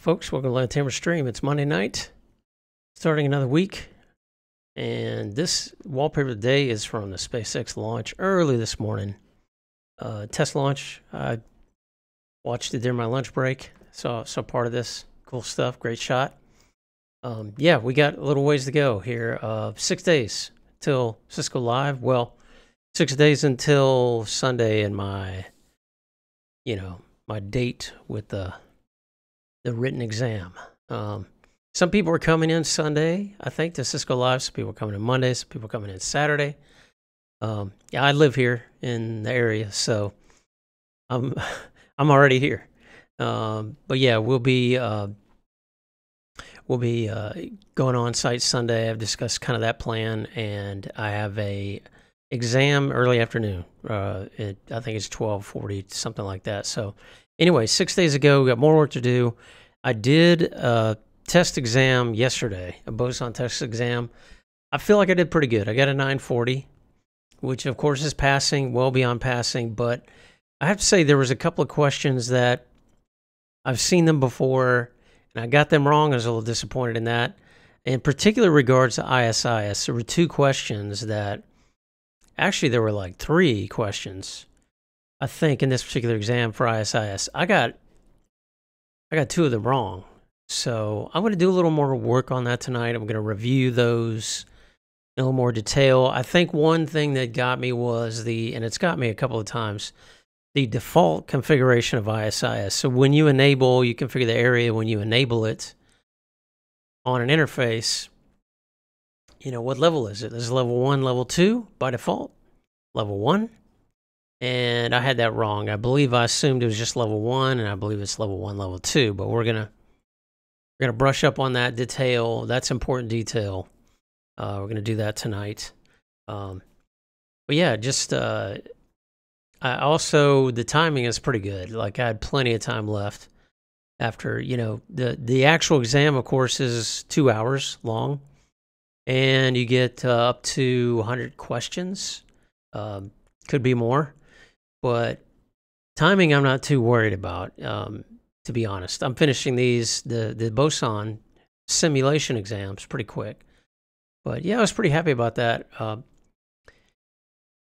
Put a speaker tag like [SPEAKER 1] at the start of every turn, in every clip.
[SPEAKER 1] folks? Welcome to Land Tamer Stream. It's Monday night, starting another week. And this wallpaper today is from the SpaceX launch early this morning. Test launch. I watched it during my lunch break. Saw part of this. Cool stuff. Great shot. Yeah, we got a little ways to go here. 6 days till Cisco Live. Well, 6 days until Sunday and my date with the written exam. Some people are coming in Sunday, I think, to Cisco Live. Some people are coming in Monday. Some people are coming in Saturday. Yeah, I live here in the area, so I'm already here. But yeah, we'll be going on site Sunday. I've discussed kind of that plan, and I have a exam early afternoon. I think it's 12:40, something like that. So anyway, 6 days ago, we got more work to do. I did a test exam yesterday, a boson test exam. I feel like I did pretty good. I got a 940, which of course is passing, well beyond passing. But I have to say there was a couple of questions that I've seen them before, and I got them wrong. I was a little disappointed in that. In particular regards to ISIS, there were two questions that, actually there were like three questions, I think, in this particular exam for ISIS. I got two of them wrong. So I'm going to do a little more work on that tonight. I'm going to review those in a little more detail. I think one thing that got me was and it's got me a couple of times, the default configuration of ISIS. So when you configure the area, when you enable it on an interface, what level is it? Is it level 1, level 2 by default? Level 1? And I had that wrong. I believe I assumed it was just level 1, and I believe it's level 1, level 2. But we're gonna brush up on that detail. That's important detail. We're gonna do that tonight. But yeah, just I also, the timing is pretty good. Like, I had plenty of time left after the actual exam, of course, is 2 hours long, and you get up to 100 questions. Could be more. But timing, I'm not too worried about, to be honest. I'm finishing the boson simulation exams pretty quick. But yeah, I was pretty happy about that.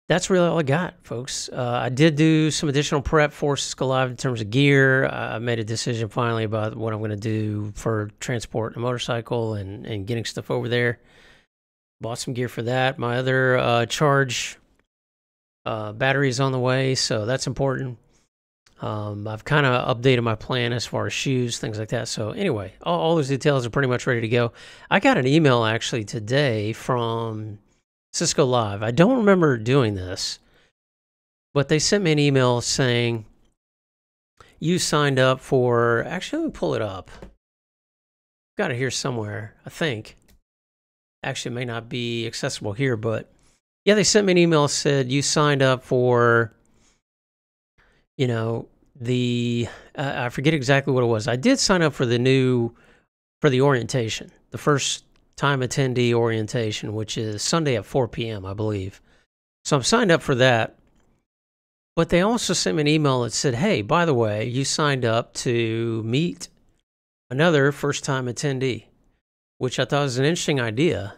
[SPEAKER 1] That's really all I got, folks. I did do some additional prep for Cisco Live in terms of gear. I made a decision finally about what I'm going to do for transport a motorcycle and getting stuff over there. Bought some gear for that. My other charge battery is on the way, so that's important. I've kind of updated my plan as far as shoes, things like that. So anyway, all those details are pretty much ready to go. I got an email actually today from Cisco Live. I don't remember doing this, but they sent me an email saying, you signed up for, actually, let me pull it up. Got it here somewhere, I think. Actually, it may not be accessible here, but yeah, they sent me an email, said you signed up for, I forget exactly what it was. I did sign up for the orientation, the first time attendee orientation, which is Sunday at 4 p.m., I believe. So I'm signed up for that. But they also sent me an email that said, hey, by the way, you signed up to meet another first-time attendee, which I thought was an interesting idea,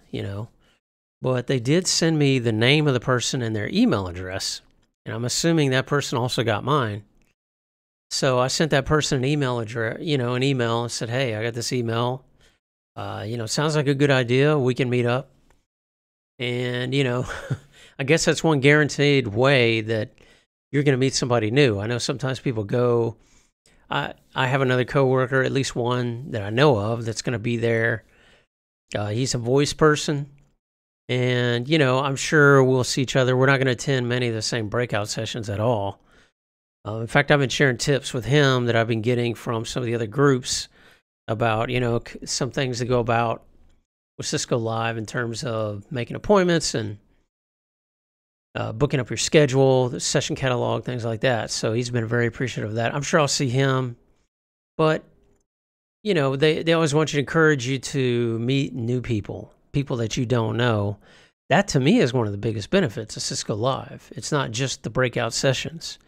[SPEAKER 1] But they did send me the name of the person and their email address. And I'm assuming that person also got mine. So I sent that person an email address, an email, and said, hey, I got this email. Sounds like a good idea. We can meet up. And, I guess that's one guaranteed way that you're going to meet somebody new. I know sometimes people go, I have another coworker, at least one that I know of, that's going to be there. He's a voice person. And, I'm sure we'll see each other. We're not going to attend many of the same breakout sessions at all. In fact, I've been sharing tips with him that I've been getting from some of the other groups about, some things to go about with Cisco Live in terms of making appointments and booking up your schedule, the session catalog, things like that. So he's been very appreciative of that. I'm sure I'll see him. But, they always want you to encourage you to meet new people that you don't know. That, to me, is one of the biggest benefits of Cisco Live. It's not just the breakout sessions,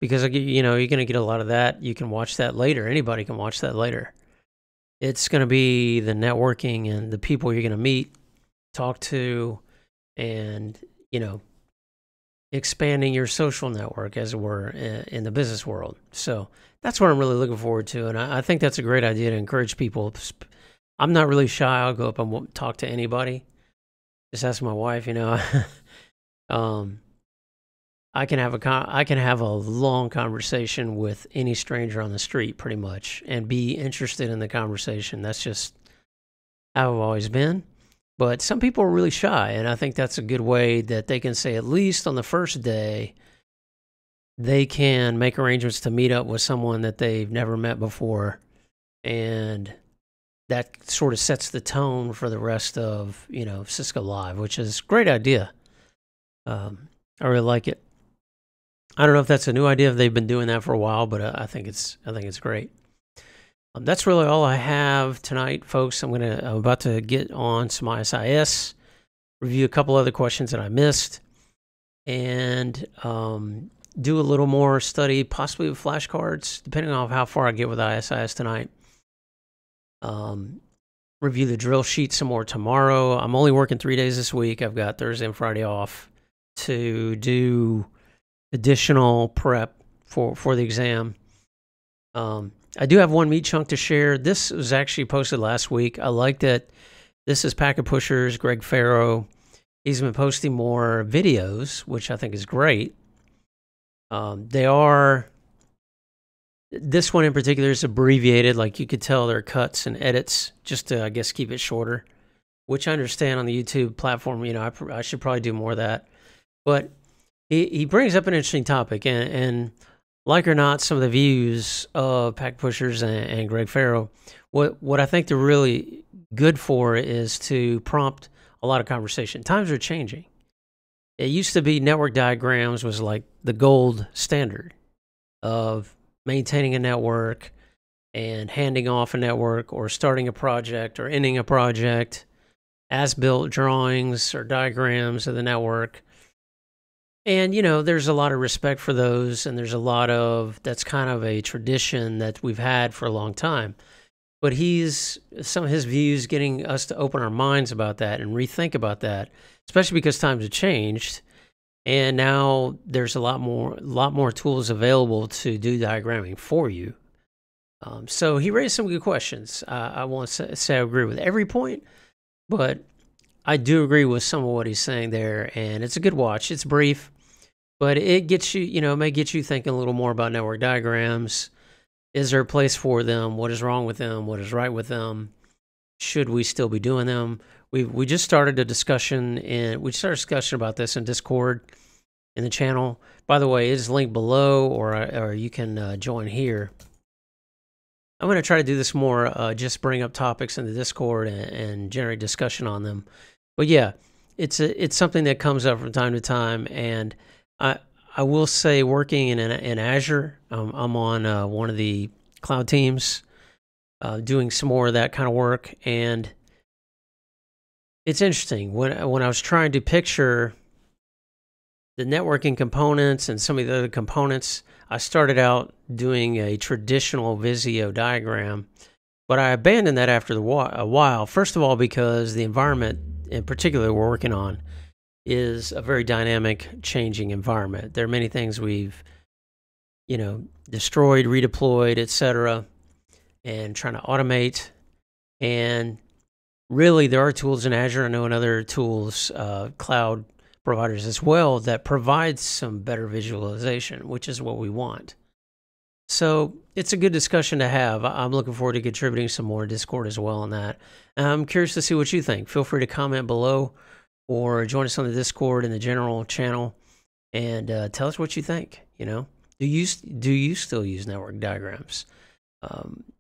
[SPEAKER 1] because you're going to get a lot of that. You can watch that later. Anybody can watch that later. It's going to be the networking and the people you're going to meet, talk to, and, expanding your social network, as it were, in the business world. So that's what I'm really looking forward to. And I think that's a great idea to encourage people. I'm not really shy. I'll go up and talk to anybody. Just ask my wife, um, I can have a long conversation with any stranger on the street, pretty much, and be interested in the conversation. That's just how I've always been. But some people are really shy, and I think that's a good way that they can say, at least on the first day, they can make arrangements to meet up with someone that they've never met before, and that sort of sets the tone for the rest of Cisco Live, which is a great idea. I really like it. I don't know if that's a new idea, if they've been doing that for a while, but I think it's great. That's really all I have tonight, folks. I'm about to get on some ISIS, review a couple other questions that I missed, and do a little more study, possibly with flashcards, depending on how far I get with ISIS tonight. Review the drill sheet some more tomorrow. I'm only working 3 days this week. I've got Thursday and Friday off to do additional prep for the exam. I do have one meat chunk to share. This was actually posted last week. I like that. This is Packet Pushers, Greg Farrow. He's been posting more videos, which I think is great. This one in particular is abbreviated. Like, you could tell they're cuts and edits just to, I guess, keep it shorter, which I understand on the YouTube platform. I should probably do more of that. But he brings up an interesting topic, and like or not, some of the views of Pack Pushers and Greg Farrow, what I think they're really good for is to prompt a lot of conversation. Times are changing. It used to be network diagrams was like the gold standard of maintaining a network and handing off a network or starting a project or ending a project, as-built drawings or diagrams of the network. And, there's a lot of respect for those, and that's kind of a tradition that we've had for a long time. But some of his views getting us to open our minds about that and rethink about that, especially because times have changed. And now there's a lot more tools available to do diagramming for you. So he raised some good questions. I won't say I agree with every point, but I do agree with some of what he's saying there. And it's a good watch. It's brief, but it gets you, it may get you thinking a little more about network diagrams. Is there a place for them? What is wrong with them? What is right with them? Should we still be doing them? We just started a discussion about this in Discord in the channel. By the way, it is linked below, or you can join here. I'm going to try to do this more, just bring up topics in the Discord and generate discussion on them. But yeah, it's something that comes up from time to time, and I will say, working in Azure, I'm on one of the cloud teams, doing some more of that kind of work, and it's interesting. When I was trying to picture the networking components and some of the other components, I started out doing a traditional Visio diagram, but I abandoned that after a while. First of all, because the environment in particular we're working on is a very dynamic, changing environment. There are many things we've, destroyed, redeployed, etc., and trying to automate. And really, there are tools in Azure, I know, and other tools, cloud providers as well, that provide some better visualization, which is what we want. So it's a good discussion to have. I'm looking forward to contributing some more Discord as well on that. I'm curious to see what you think. Feel free to comment below, or join us on the Discord in the general channel, and tell us what you think. Do you still use network diagrams?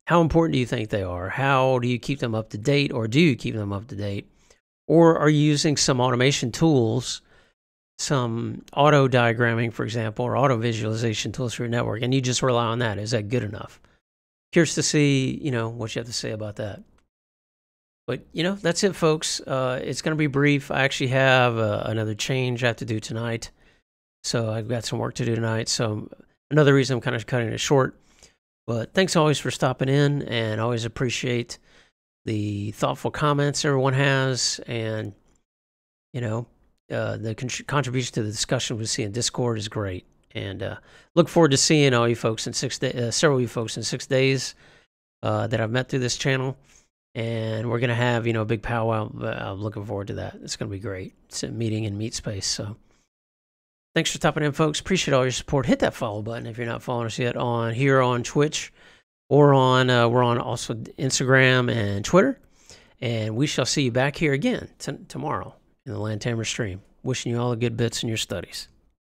[SPEAKER 1] How important do you think they are? How do you keep them up to date, or do you keep them up to date? Or are you using some automation tools, some auto diagramming, for example, or auto visualization tools for your network, and you just rely on that? Is that good enough? Curious to see, what you have to say about that. But, that's it, folks. It's going to be brief. I actually have another change I have to do tonight. So I've got some work to do tonight. So another reason I'm kind of cutting it short. But thanks always for stopping in, and always appreciate the thoughtful comments everyone has, and the contribution to the discussion we see in Discord is great. And look forward to seeing all you folks in 6 days, several of you folks in 6 days that I've met through this channel. And we're going to have, a big powwow. I'm looking forward to that. It's going to be great. It's a meeting in Meet Space. So thanks for stopping in, folks. Appreciate all your support. Hit that follow button if you're not following us yet on Twitch, or we're on also Instagram and Twitter. And we shall see you back here again tomorrow in the Land Tamer stream. Wishing you all the good bits in your studies.